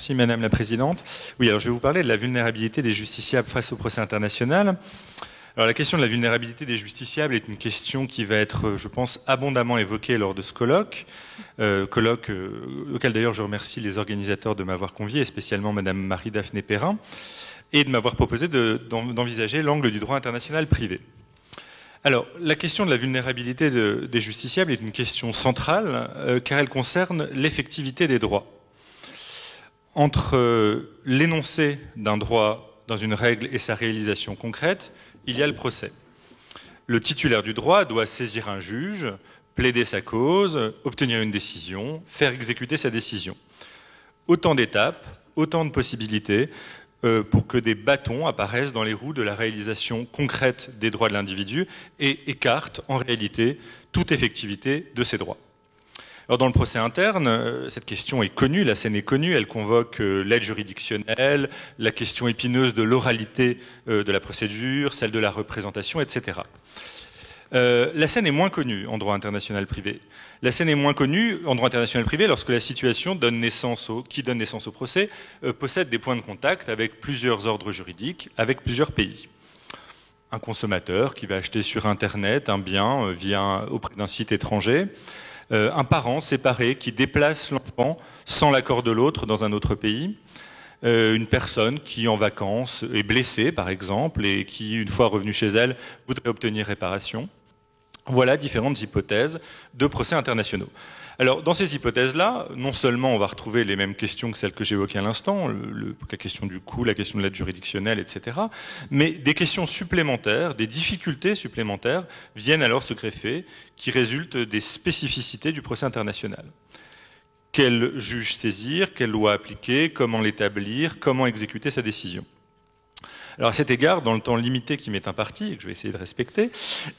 Merci Madame la Présidente. Oui, alors je vais vous parler de la vulnérabilité des justiciables face au procès international. Alors la question de la vulnérabilité des justiciables est une question qui va être, je pense, abondamment évoquée lors de ce colloque, auquel d'ailleurs je remercie les organisateurs de m'avoir convié, et spécialement Madame Marie-Daphné Perrin, et de m'avoir proposé d'envisager l'angle du droit international privé. Alors, la question de la vulnérabilité des justiciables est une question centrale, car elle concerne l'effectivité des droits. Entre l'énoncé d'un droit dans une règle et sa réalisation concrète, il y a le procès. Le titulaire du droit doit saisir un juge, plaider sa cause, obtenir une décision, faire exécuter sa décision. Autant d'étapes, autant de possibilités pour que des bâtons apparaissent dans les roues de la réalisation concrète des droits de l'individu et écartent en réalité toute effectivité de ces droits. Alors dans le procès interne, cette question est connue, la scène est connue, elle convoque l'aide juridictionnelle, la question épineuse de l'oralité de la procédure, celle de la représentation, etc. La scène est moins connue en droit international privé. La scène est moins connue en droit international privé lorsque la situation qui donne naissance au procès possède des points de contact avec plusieurs ordres juridiques, avec plusieurs pays. Un consommateur qui va acheter sur Internet un bien auprès d'un site étranger, un parent séparé qui déplace l'enfant sans l'accord de l'autre dans un autre pays, une personne qui en vacances est blessée par exemple et qui, une fois revenue chez elle, voudrait obtenir réparation. Voilà différentes hypothèses de procès internationaux. Alors, dans ces hypothèses-là, non seulement on va retrouver les mêmes questions que celles que j'évoquais à l'instant, la question du coût, la question de l'aide juridictionnelle, etc., mais des questions supplémentaires, des difficultés supplémentaires viennent alors se greffer, qui résultent des spécificités du procès international. Quel juge saisir, quelle loi appliquer, comment l'établir, comment exécuter sa décision. Alors à cet égard, dans le temps limité qui m'est imparti, et que je vais essayer de respecter,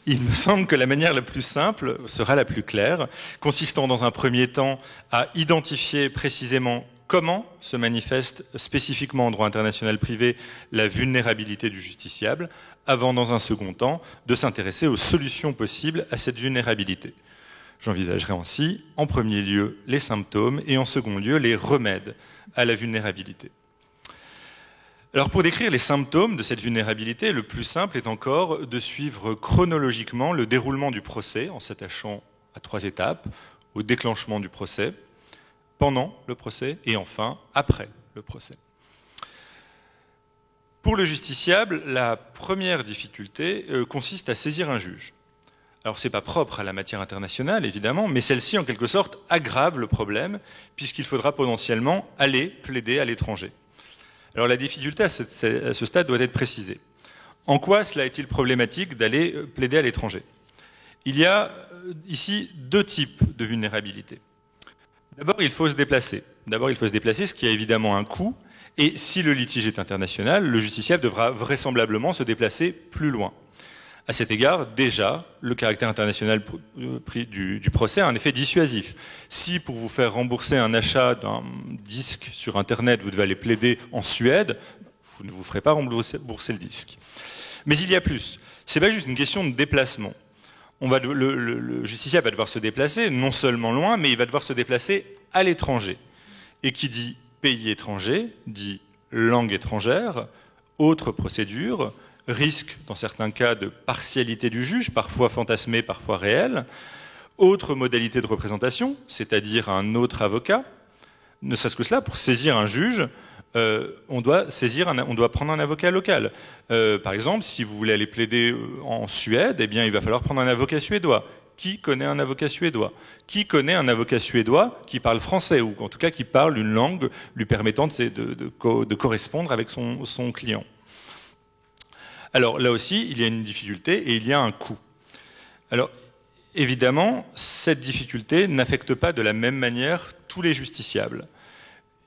il me semble que la manière la plus simple sera la plus claire, consistant dans un premier temps à identifier précisément comment se manifeste spécifiquement en droit international privé la vulnérabilité du justiciable, avant dans un second temps de s'intéresser aux solutions possibles à cette vulnérabilité. J'envisagerai ainsi, en premier lieu, les symptômes et en second lieu, les remèdes à la vulnérabilité. Alors pour décrire les symptômes de cette vulnérabilité, le plus simple est encore de suivre chronologiquement le déroulement du procès en s'attachant à 3 étapes, au déclenchement du procès, pendant le procès et enfin après le procès. Pour le justiciable, la première difficulté consiste à saisir un juge. Alors c'est pas propre à la matière internationale évidemment, mais celle-ci en quelque sorte aggrave le problème puisqu'il faudra potentiellement aller plaider à l'étranger. Alors la difficulté à ce stade doit être précisée. En quoi cela est-il problématique d'aller plaider à l'étranger? Il y a ici 2 types de vulnérabilité. D'abord, il faut se déplacer. Ce qui a évidemment un coût. Et si le litige est international, le justiciable devra vraisemblablement se déplacer plus loin. À cet égard, déjà, le caractère international du procès a un effet dissuasif. Si, pour vous faire rembourser un achat d'un disque sur Internet, vous devez aller plaider en Suède, vous ne vous ferez pas rembourser le disque. Mais il y a plus. C'est pas juste une question de déplacement. Le justiciable va devoir se déplacer, non seulement loin, mais il va devoir se déplacer à l'étranger. Et qui dit pays étranger, dit langue étrangère, autre procédure, risque, dans certains cas, de partialité du juge, parfois fantasmé, parfois réel, autre modalité de représentation, c'est-à-dire un autre avocat. Ne serait-ce que cela, pour saisir un juge, on doit prendre un avocat local. Par exemple, si vous voulez aller plaider en Suède, eh bien, il va falloir prendre un avocat suédois. Qui connaît un avocat suédois? Qui connaît un avocat suédois qui parle français, ou en tout cas qui parle une langue lui permettant de correspondre avec son client? Alors là aussi, il y a une difficulté et il y a un coût. Alors évidemment, cette difficulté n'affecte pas de la même manière tous les justiciables.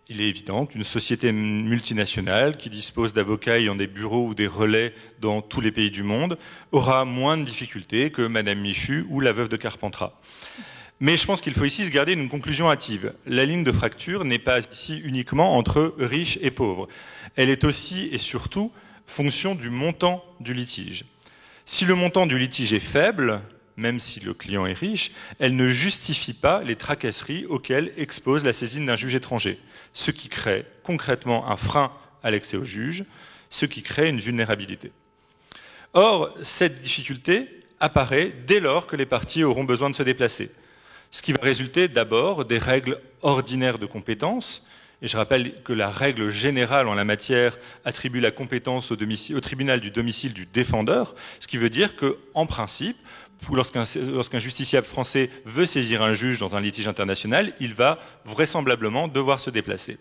Il est évident qu'une société multinationale qui dispose d'avocats ayant des bureaux ou des relais dans tous les pays du monde aura moins de difficultés que Madame Michu ou la veuve de Carpentras. Mais je pense qu'il faut ici se garder une conclusion hâtive. La ligne de fracture n'est pas ici uniquement entre riches et pauvres. Elle est aussi et surtout fonction du montant du litige. Si le montant du litige est faible, même si le client est riche, elle ne justifie pas les tracasseries auxquelles expose la saisine d'un juge étranger, ce qui crée concrètement un frein à l'accès au juge, ce qui crée une vulnérabilité. Or, cette difficulté apparaît dès lors que les parties auront besoin de se déplacer, ce qui va résulter d'abord des règles ordinaires de compétence. Et je rappelle que la règle générale en la matière attribue la compétence au tribunal du domicile du défendeur, ce qui veut dire qu'en principe, lorsqu'un justiciable français veut saisir un juge dans un litige international, il va vraisemblablement devoir se déplacer.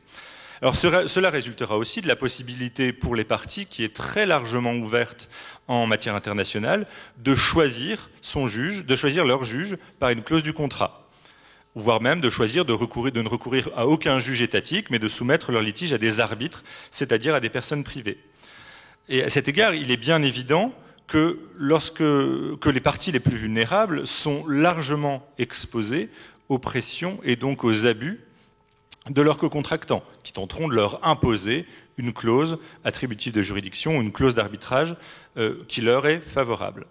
Alors cela résultera aussi de la possibilité pour les parties, qui est très largement ouverte en matière internationale, de choisir son juge, de choisir leur juge par une clause du contrat, voire même de choisir de ne recourir à aucun juge étatique, mais de soumettre leur litige à des arbitres, c'est-à-dire à des personnes privées. Et à cet égard, il est bien évident que les parties les plus vulnérables sont largement exposées aux pressions et donc aux abus de leurs co-contractants, qui tenteront de leur imposer une clause attributive de juridiction ou une clause d'arbitrage qui leur est favorable.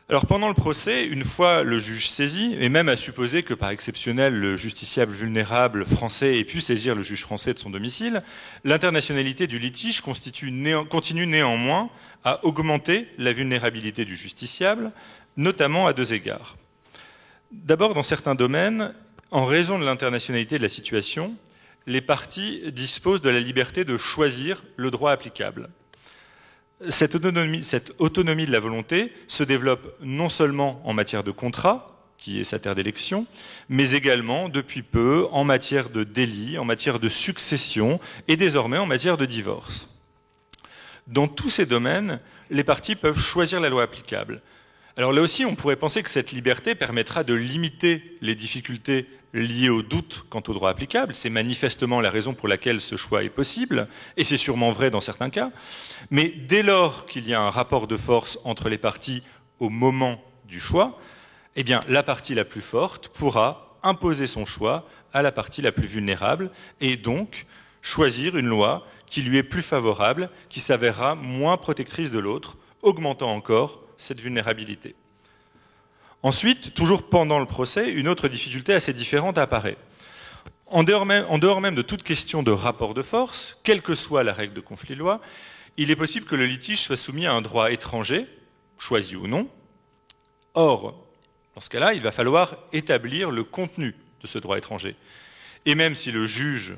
Alors pendant le procès, une fois le juge saisi, et même à supposer que par exceptionnel le justiciable vulnérable français ait pu saisir le juge français de son domicile, l'internationalité du litige continue néanmoins à augmenter la vulnérabilité du justiciable, notamment à deux égards. D'abord, dans certains domaines, en raison de l'internationalité de la situation, les parties disposent de la liberté de choisir le droit applicable. Cette autonomie de la volonté se développe non seulement en matière de contrat, qui est sa terre d'élection, mais également, depuis peu, en matière de délit, en matière de succession et désormais en matière de divorce. Dans tous ces domaines, les parties peuvent choisir la loi applicable. Alors là aussi, on pourrait penser que cette liberté permettra de limiter les difficultés liées au doute quant au droit applicable. C'est manifestement la raison pour laquelle ce choix est possible, et c'est sûrement vrai dans certains cas. Mais dès lors qu'il y a un rapport de force entre les parties au moment du choix, eh bien, la partie la plus forte pourra imposer son choix à la partie la plus vulnérable, et donc choisir une loi qui lui est plus favorable, qui s'avérera moins protectrice de l'autre, augmentant encore cette vulnérabilité. Ensuite, toujours pendant le procès, une autre difficulté assez différente apparaît. En dehors même de toute question de rapport de force, quelle que soit la règle de conflit de loi, il est possible que le litige soit soumis à un droit étranger, choisi ou non. Or, dans ce cas-là, il va falloir établir le contenu de ce droit étranger. Et même si le juge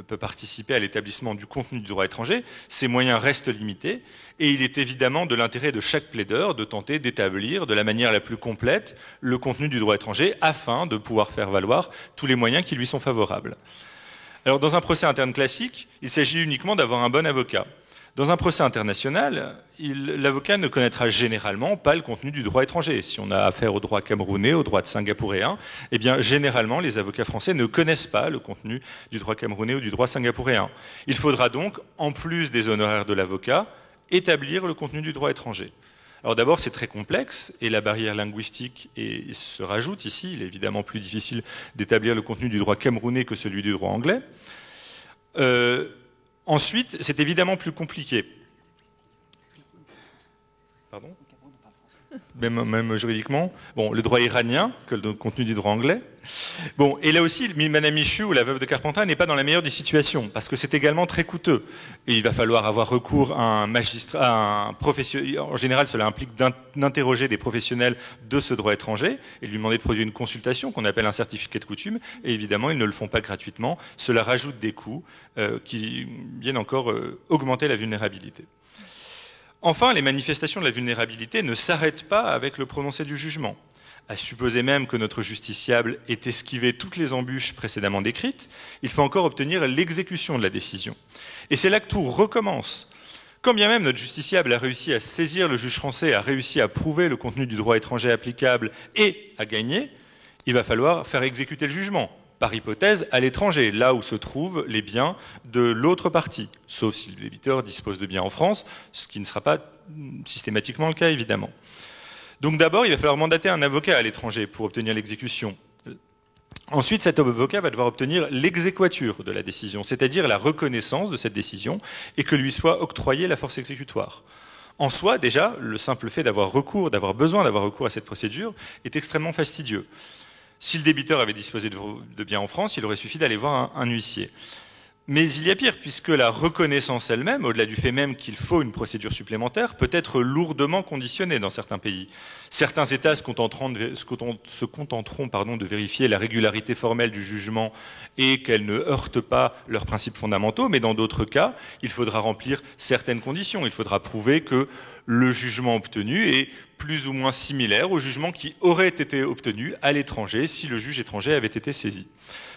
peut participer à l'établissement du contenu du droit étranger, ses moyens restent limités, et il est évidemment de l'intérêt de chaque plaideur de tenter d'établir de la manière la plus complète le contenu du droit étranger afin de pouvoir faire valoir tous les moyens qui lui sont favorables. Alors dans un procès interne classique, il s'agit uniquement d'avoir un bon avocat. Dans un procès international, l'avocat ne connaîtra généralement pas le contenu du droit étranger. Si on a affaire au droit camerounais, au droit singapourien, eh bien, généralement, les avocats français ne connaissent pas le contenu du droit camerounais ou du droit singapourien. Il faudra donc, en plus des honoraires de l'avocat, établir le contenu du droit étranger. Alors d'abord, c'est très complexe, et la barrière linguistique se rajoute ici. Il est évidemment plus difficile d'établir le contenu du droit camerounais que celui du droit anglais. Ensuite, c'est évidemment plus compliqué. Pardon ? Même juridiquement. Bon, le droit iranien, que le contenu du droit anglais. Bon, et là aussi, Madame Michu ou la veuve de Carpentras n'est pas dans la meilleure des situations, parce que c'est également très coûteux. Et il va falloir avoir recours à un magistrat, à un professionnel. En général, cela implique d'interroger des professionnels de ce droit étranger et de lui demander de produire une consultation qu'on appelle un certificat de coutume. Et évidemment, ils ne le font pas gratuitement. Cela rajoute des coûts qui viennent encore augmenter la vulnérabilité. Enfin, les manifestations de la vulnérabilité ne s'arrêtent pas avec le prononcé du jugement. À supposer même que notre justiciable ait esquivé toutes les embûches précédemment décrites, il faut encore obtenir l'exécution de la décision. Et c'est là que tout recommence. Quand bien même notre justiciable a réussi à saisir le juge français, a réussi à prouver le contenu du droit étranger applicable et à gagner, il va falloir faire exécuter le jugement. Par hypothèse, à l'étranger, là où se trouvent les biens de l'autre partie, sauf si le débiteur dispose de biens en France, ce qui ne sera pas systématiquement le cas, évidemment. Donc d'abord, il va falloir mandater un avocat à l'étranger pour obtenir l'exécution. Ensuite, cet avocat va devoir obtenir l'exéquatur de la décision, c'est-à-dire la reconnaissance de cette décision, et que lui soit octroyée la force exécutoire. En soi, déjà, le simple fait d'avoir besoin d'avoir recours à cette procédure est extrêmement fastidieux. Si le débiteur avait disposé de biens en France, il aurait suffi d'aller voir un huissier. Mais il y a pire, puisque la reconnaissance elle-même, au-delà du fait même qu'il faut une procédure supplémentaire, peut être lourdement conditionnée dans certains pays. Certains États se contenteront de vérifier la régularité formelle du jugement et qu'elle ne heurte pas leurs principes fondamentaux, mais dans d'autres cas, il faudra remplir certaines conditions. Il faudra prouver que le jugement obtenu est plus ou moins similaire au jugement qui aurait été obtenu à l'étranger si le juge étranger avait été saisi.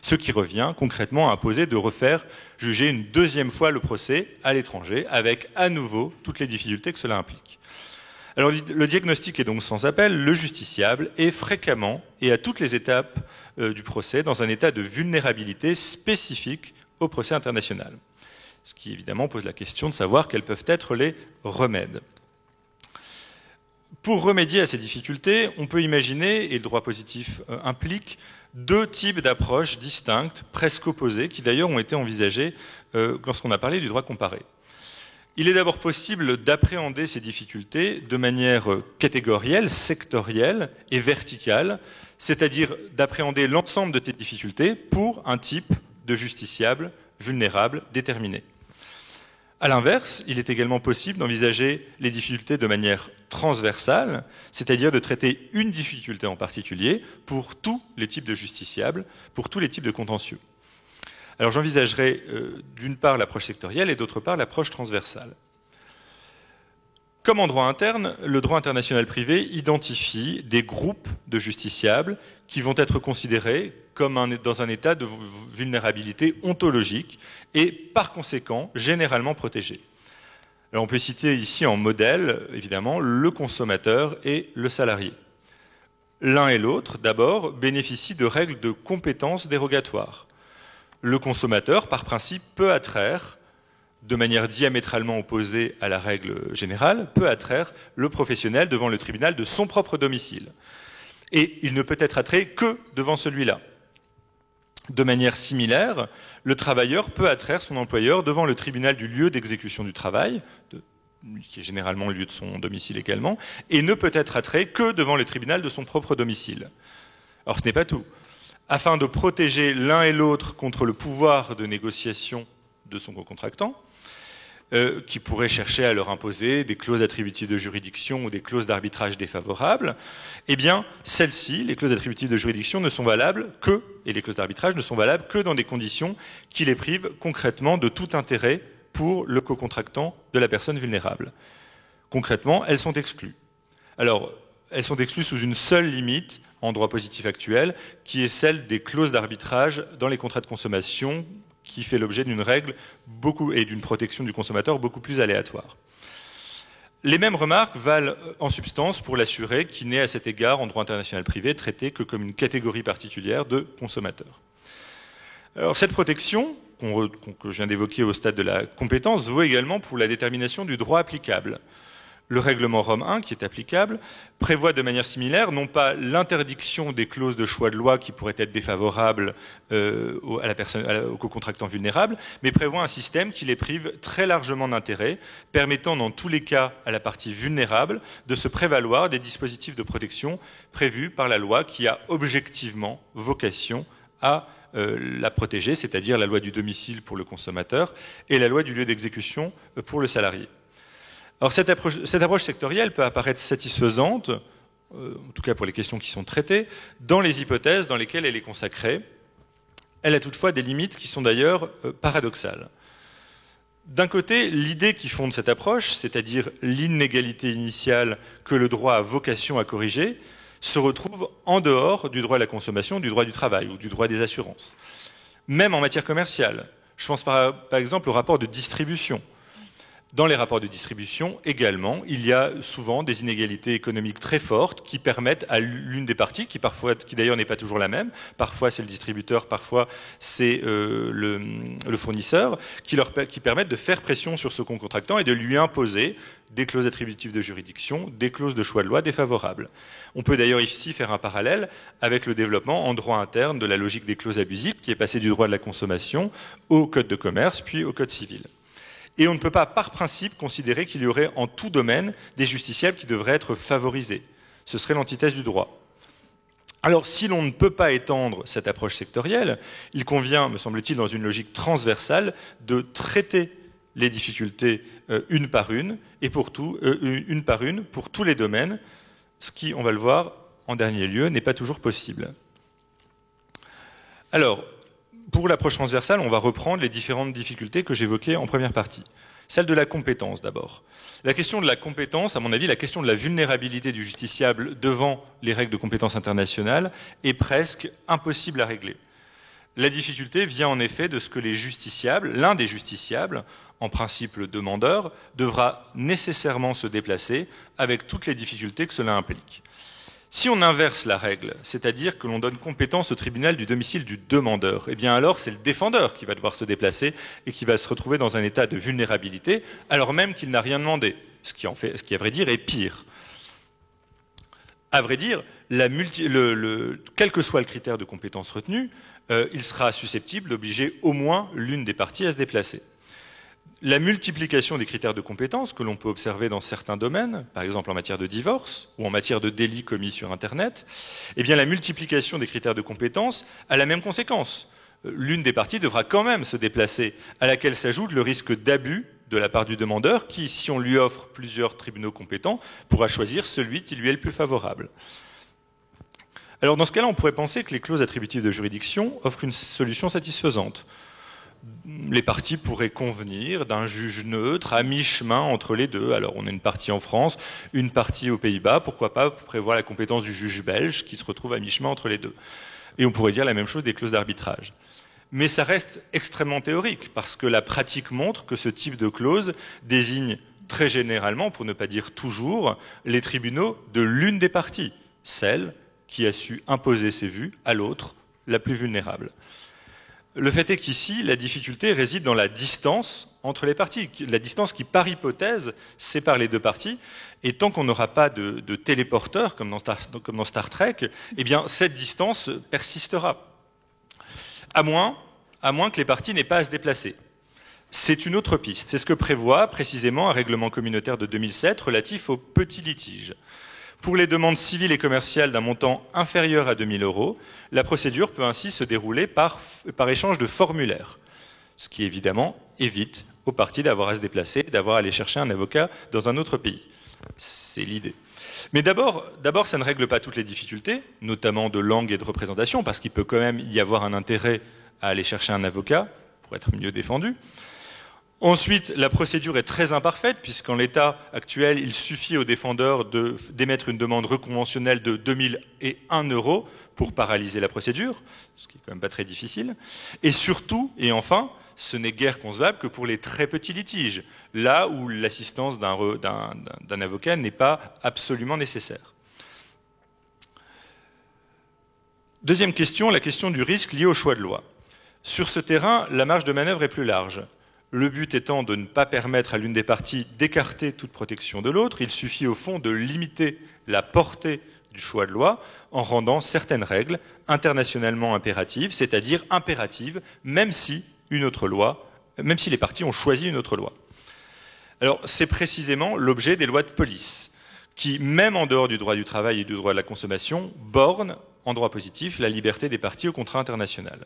Ce qui revient concrètement à imposer de refaire juger une deuxième fois le procès à l'étranger, avec à nouveau toutes les difficultés que cela implique. Alors le diagnostic est donc sans appel, le justiciable est fréquemment et à toutes les étapes du procès dans un état de vulnérabilité spécifique au procès international. Ce qui évidemment pose la question de savoir quels peuvent être les remèdes. Pour remédier à ces difficultés, on peut imaginer, et le droit positif implique, deux types d'approches distinctes, presque opposées, qui d'ailleurs ont été envisagées lorsqu'on a parlé du droit comparé. Il est d'abord possible d'appréhender ces difficultés de manière catégorielle, sectorielle et verticale, c'est-à-dire d'appréhender l'ensemble de ces difficultés pour un type de justiciable vulnérable déterminé. À l'inverse, il est également possible d'envisager les difficultés de manière transversale, c'est-à-dire de traiter une difficulté en particulier pour tous les types de justiciables, pour tous les types de contentieux. Alors j'envisagerai d'une part l'approche sectorielle et d'autre part l'approche transversale. Comme en droit interne, le droit international privé identifie des groupes de justiciables qui vont être considérés comme dans un état de vulnérabilité ontologique et par conséquent généralement protégés. Alors on peut citer ici en modèle, évidemment, le consommateur et le salarié. L'un et l'autre, d'abord, bénéficient de règles de compétences dérogatoires. Le consommateur, par principe, peut attraire, de manière diamétralement opposée à la règle générale, peut attraire le professionnel devant le tribunal de son propre domicile. Et il ne peut être attrait que devant celui-là. De manière similaire, le travailleur peut attraire son employeur devant le tribunal du lieu d'exécution du travail, qui est généralement le lieu de son domicile également, et ne peut être attrait que devant le tribunal de son propre domicile. Or, ce n'est pas tout. Afin de protéger l'un et l'autre contre le pouvoir de négociation de son co-contractant, qui pourrait chercher à leur imposer des clauses attributives de juridiction ou des clauses d'arbitrage défavorables, eh bien, celles-ci, les clauses attributives de juridiction, ne sont valables que, et les clauses d'arbitrage ne sont valables que dans des conditions qui les privent concrètement de tout intérêt pour le co-contractant de la personne vulnérable. Concrètement, elles sont exclues. Alors, elles sont exclues sous une seule limite en droit positif actuel, qui est celle des clauses d'arbitrage dans les contrats de consommation, qui fait l'objet d'une règle et d'une protection du consommateur beaucoup plus aléatoire. Les mêmes remarques valent en substance pour l'assuré qui n'est à cet égard en droit international privé traité que comme une catégorie particulière de consommateurs. Alors cette protection, que je viens d'évoquer au stade de la compétence, vaut également pour la détermination du droit applicable. Le règlement Rome 1, qui est applicable, prévoit de manière similaire non pas l'interdiction des clauses de choix de loi qui pourraient être défavorables au co-contractant vulnérable, mais prévoit un système qui les prive très largement d'intérêt, permettant dans tous les cas à la partie vulnérable de se prévaloir des dispositifs de protection prévus par la loi qui a objectivement vocation à la protéger, c'est-à-dire la loi du domicile pour le consommateur et la loi du lieu d'exécution pour le salarié. Alors cette approche sectorielle peut apparaître satisfaisante, en tout cas pour les questions qui sont traitées, dans les hypothèses dans lesquelles elle est consacrée. Elle a toutefois des limites qui sont d'ailleurs paradoxales. D'un côté, l'idée qui fonde cette approche, c'est-à-dire l'inégalité initiale que le droit a vocation à corriger, se retrouve en dehors du droit à la consommation, du droit du travail ou du droit des assurances. Même en matière commerciale. Je pense par exemple au rapport de distribution. Dans les rapports de distribution également, il y a souvent des inégalités économiques très fortes qui permettent à l'une des parties, qui d'ailleurs n'est pas toujours la même, parfois c'est le distributeur, parfois c'est le fournisseur, qui permettent de faire pression sur ce co-contractant et de lui imposer des clauses attributives de juridiction, des clauses de choix de loi défavorables. On peut d'ailleurs ici faire un parallèle avec le développement en droit interne de la logique des clauses abusives, qui est passée du droit de la consommation au code de commerce, puis au code civil. Et on ne peut pas, par principe, considérer qu'il y aurait en tout domaine des justiciables qui devraient être favorisés. Ce serait l'antithèse du droit. Alors, si l'on ne peut pas étendre cette approche sectorielle, il convient, me semble-t-il, dans une logique transversale, de traiter les difficultés une par une, et pour tous les domaines, ce qui, on va le voir, en dernier lieu, n'est pas toujours possible. Alors, pour l'approche transversale, on va reprendre les différentes difficultés que j'évoquais en première partie. Celle de la compétence, d'abord. La question de la compétence, à mon avis, la question de la vulnérabilité du justiciable devant les règles de compétence internationale est presque impossible à régler. La difficulté vient en effet de ce que les justiciables, l'un des justiciables, en principe le demandeur, devra nécessairement se déplacer avec toutes les difficultés que cela implique. Si on inverse la règle, c'est-à-dire que l'on donne compétence au tribunal du domicile du demandeur, eh bien alors c'est le défendeur qui va devoir se déplacer et qui va se retrouver dans un état de vulnérabilité, alors même qu'il n'a rien demandé, ce qui à vrai dire est pire. À vrai dire, quel que soit le critère de compétence retenu, il sera susceptible d'obliger au moins l'une des parties à se déplacer. La multiplication des critères de compétence que l'on peut observer dans certains domaines, par exemple en matière de divorce ou en matière de délits commis sur Internet, eh bien la multiplication des critères de compétence a la même conséquence. L'une des parties devra quand même se déplacer, à laquelle s'ajoute le risque d'abus de la part du demandeur qui, si on lui offre plusieurs tribunaux compétents, pourra choisir celui qui lui est le plus favorable. Alors dans ce cas-là, on pourrait penser que les clauses attributives de juridiction offrent une solution satisfaisante. Les parties pourraient convenir d'un juge neutre à mi-chemin entre les deux. Alors on a une partie en France, une partie aux Pays-Bas, pourquoi pas prévoir la compétence du juge belge qui se retrouve à mi-chemin entre les deux. Et on pourrait dire la même chose des clauses d'arbitrage. Mais ça reste extrêmement théorique, parce que la pratique montre que ce type de clause désigne très généralement, pour ne pas dire toujours, les tribunaux de l'une des parties, celle qui a su imposer ses vues à l'autre, la plus vulnérable. Le fait est qu'ici, la difficulté réside dans la distance entre les parties, la distance qui, par hypothèse, sépare les deux parties. Et tant qu'on n'aura pas de téléporteur, comme dans Star Trek, eh bien, cette distance persistera. À moins que les parties n'aient pas à se déplacer. C'est une autre piste. C'est ce que prévoit précisément un règlement communautaire de 2007 relatif aux petits litiges. Pour les demandes civiles et commerciales d'un montant inférieur à 2 000 €, la procédure peut ainsi se dérouler par échange de formulaires, ce qui évidemment évite aux parties d'avoir à se déplacer, d'avoir à aller chercher un avocat dans un autre pays. C'est l'idée. Mais d'abord, ça ne règle pas toutes les difficultés, notamment de langue et de représentation, parce qu'il peut quand même y avoir un intérêt à aller chercher un avocat pour être mieux défendu. Ensuite, la procédure est très imparfaite, puisqu'en l'état actuel, il suffit au défendeur d'émettre une demande reconventionnelle de 2 001 € pour paralyser la procédure, ce qui est quand même pas très difficile. Et surtout, et enfin, ce n'est guère concevable que pour les très petits litiges, là où l'assistance d'un avocat n'est pas absolument nécessaire. Deuxième question, la question du risque lié au choix de loi. Sur ce terrain, la marge de manœuvre est plus large. Le but étant de ne pas permettre à l'une des parties d'écarter toute protection de l'autre, il suffit au fond de limiter la portée du choix de loi en rendant certaines règles internationalement impératives, c'est-à-dire impératives même si les parties ont choisi une autre loi. Alors c'est précisément l'objet des lois de police, qui, même en dehors du droit du travail et du droit de la consommation, bornent en droit positif la liberté des parties au contrat international.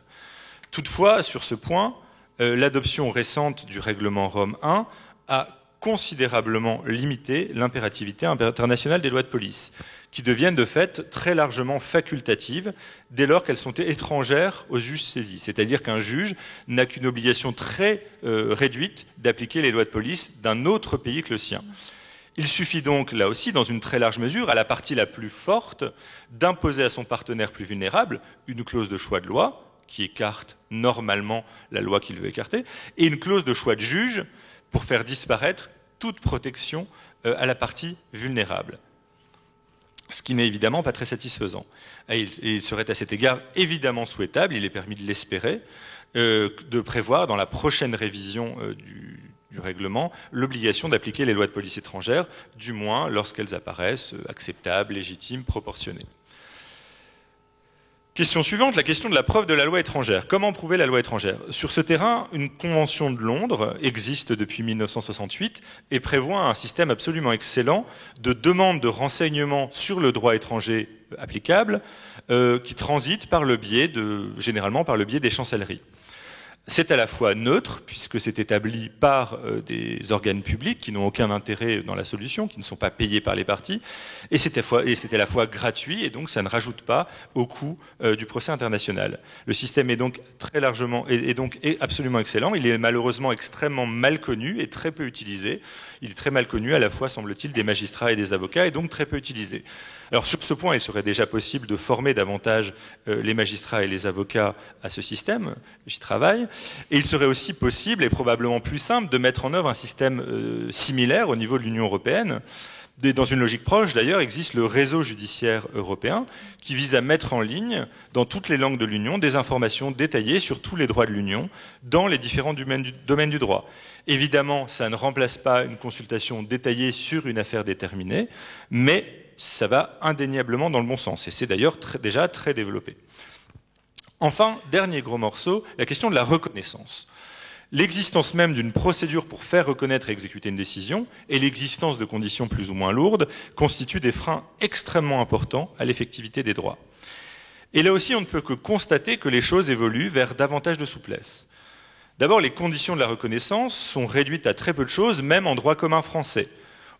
Toutefois, sur ce point, l'adoption récente du règlement Rome I a considérablement limité l'impérativité internationale des lois de police, qui deviennent de fait très largement facultatives dès lors qu'elles sont étrangères aux juges saisis. C'est-à-dire qu'un juge n'a qu'une obligation très réduite d'appliquer les lois de police d'un autre pays que le sien. Il suffit donc, là aussi, dans une très large mesure, à la partie la plus forte, d'imposer à son partenaire plus vulnérable une clause de choix de loi, qui écarte normalement la loi qu'il veut écarter, et une clause de choix de juge pour faire disparaître toute protection à la partie vulnérable. Ce qui n'est évidemment pas très satisfaisant. Et il serait à cet égard évidemment souhaitable, il est permis de l'espérer, de prévoir dans la prochaine révision du règlement l'obligation d'appliquer les lois de police étrangères, du moins lorsqu'elles apparaissent acceptables, légitimes, proportionnées. Question suivante, la question de la preuve de la loi étrangère. Comment prouver la loi étrangère? Sur ce terrain, une convention de Londres existe depuis 1968 et prévoit un système absolument excellent de demande de renseignements sur le droit étranger applicable qui transite généralement par le biais des chancelleries. C'est à la fois neutre, puisque c'est établi par des organes publics qui n'ont aucun intérêt dans la solution, qui ne sont pas payés par les parties, et c'est à la fois gratuit, et donc ça ne rajoute pas au coût du procès international. Le système est donc très largement, est absolument excellent. Il est malheureusement extrêmement mal connu et très peu utilisé. Il est très mal connu à la fois, semble-t-il, des magistrats et des avocats, et donc très peu utilisé. Alors sur ce point, il serait déjà possible de former davantage les magistrats et les avocats à ce système, j'y travaille, et il serait aussi possible, et probablement plus simple, de mettre en œuvre un système similaire au niveau de l'Union européenne. Dans une logique proche, d'ailleurs, existe le réseau judiciaire européen qui vise à mettre en ligne, dans toutes les langues de l'Union, des informations détaillées sur tous les droits de l'Union dans les différents domaines du droit. Évidemment, ça ne remplace pas une consultation détaillée sur une affaire déterminée, mais ça va indéniablement dans le bon sens, et c'est d'ailleurs déjà très développé. Enfin, dernier gros morceau, la question de la reconnaissance. L'existence même d'une procédure pour faire reconnaître et exécuter une décision et l'existence de conditions plus ou moins lourdes constituent des freins extrêmement importants à l'effectivité des droits. Et là aussi, on ne peut que constater que les choses évoluent vers davantage de souplesse. D'abord, les conditions de la reconnaissance sont réduites à très peu de choses, même en droit commun français.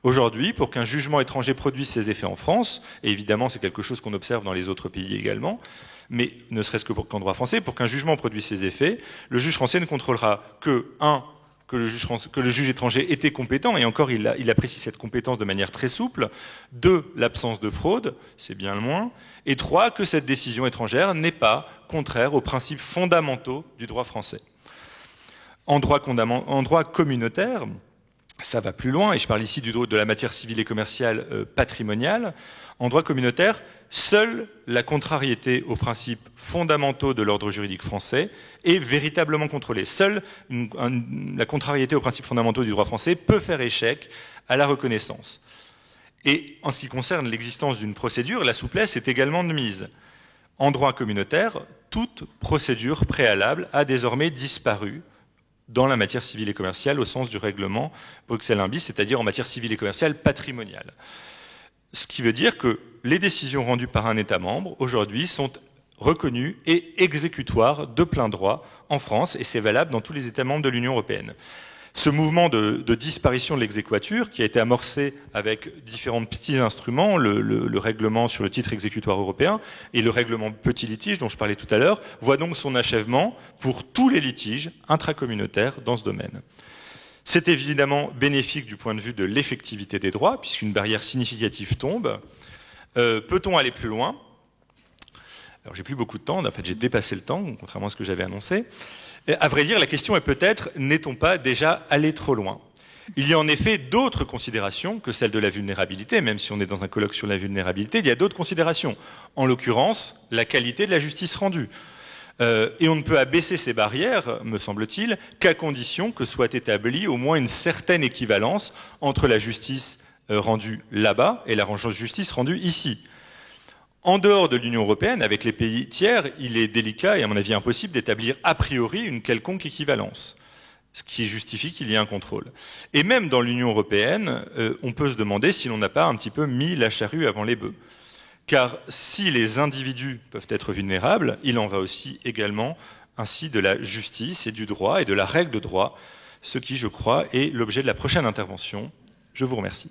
Aujourd'hui, pour qu'un jugement étranger produise ses effets en France, et évidemment c'est quelque chose qu'on observe dans les autres pays également, mais ne serait-ce que qu'en droit français, pour qu'un jugement produise ses effets, le juge français ne contrôlera que le juge étranger était compétent, et encore il apprécie cette compétence de manière très souple, 2, l'absence de fraude, c'est bien le moins, et 3, que cette décision étrangère n'est pas contraire aux principes fondamentaux du droit français. En droit communautaire, ça va plus loin, et je parle ici de la matière civile et commerciale patrimoniale. En droit communautaire, seule la contrariété aux principes fondamentaux de l'ordre juridique français est véritablement contrôlée. Seule la contrariété aux principes fondamentaux du droit français peut faire échec à la reconnaissance. Et en ce qui concerne l'existence d'une procédure, la souplesse est également de mise. En droit communautaire, toute procédure préalable a désormais disparu dans la matière civile et commerciale au sens du règlement Bruxelles 1 bis, c'est-à-dire en matière civile et commerciale patrimoniale. Ce qui veut dire que les décisions rendues par un État membre, aujourd'hui, sont reconnues et exécutoires de plein droit en France, et c'est valable dans tous les États membres de l'Union européenne. Ce mouvement de disparition de l'exéquatur, qui a été amorcé avec différents petits instruments, le règlement sur le titre exécutoire européen et le règlement petit litige dont je parlais tout à l'heure, voit donc son achèvement pour tous les litiges intracommunautaires dans ce domaine. C'est évidemment bénéfique du point de vue de l'effectivité des droits, puisqu'une barrière significative tombe. Peut-on aller plus loin? Alors j'ai plus beaucoup de temps, en fait j'ai dépassé le temps, contrairement à ce que j'avais annoncé. À vrai dire, la question est peut-être, n'est-on pas déjà allé trop loin? Il y a en effet d'autres considérations que celle de la vulnérabilité, même si on est dans un colloque sur la vulnérabilité, il y a d'autres considérations. En l'occurrence, la qualité de la justice rendue. Et on ne peut abaisser ces barrières, me semble-t-il, qu'à condition que soit établie au moins une certaine équivalence entre la justice rendue là-bas et la justice rendue ici. En dehors de l'Union européenne, avec les pays tiers, il est délicat et à mon avis impossible d'établir a priori une quelconque équivalence, ce qui justifie qu'il y ait un contrôle. Et même dans l'Union européenne, on peut se demander si l'on n'a pas un petit peu mis la charrue avant les bœufs. Car si les individus peuvent être vulnérables, il en va aussi également ainsi de la justice et du droit et de la règle de droit, ce qui, je crois, est l'objet de la prochaine intervention. Je vous remercie.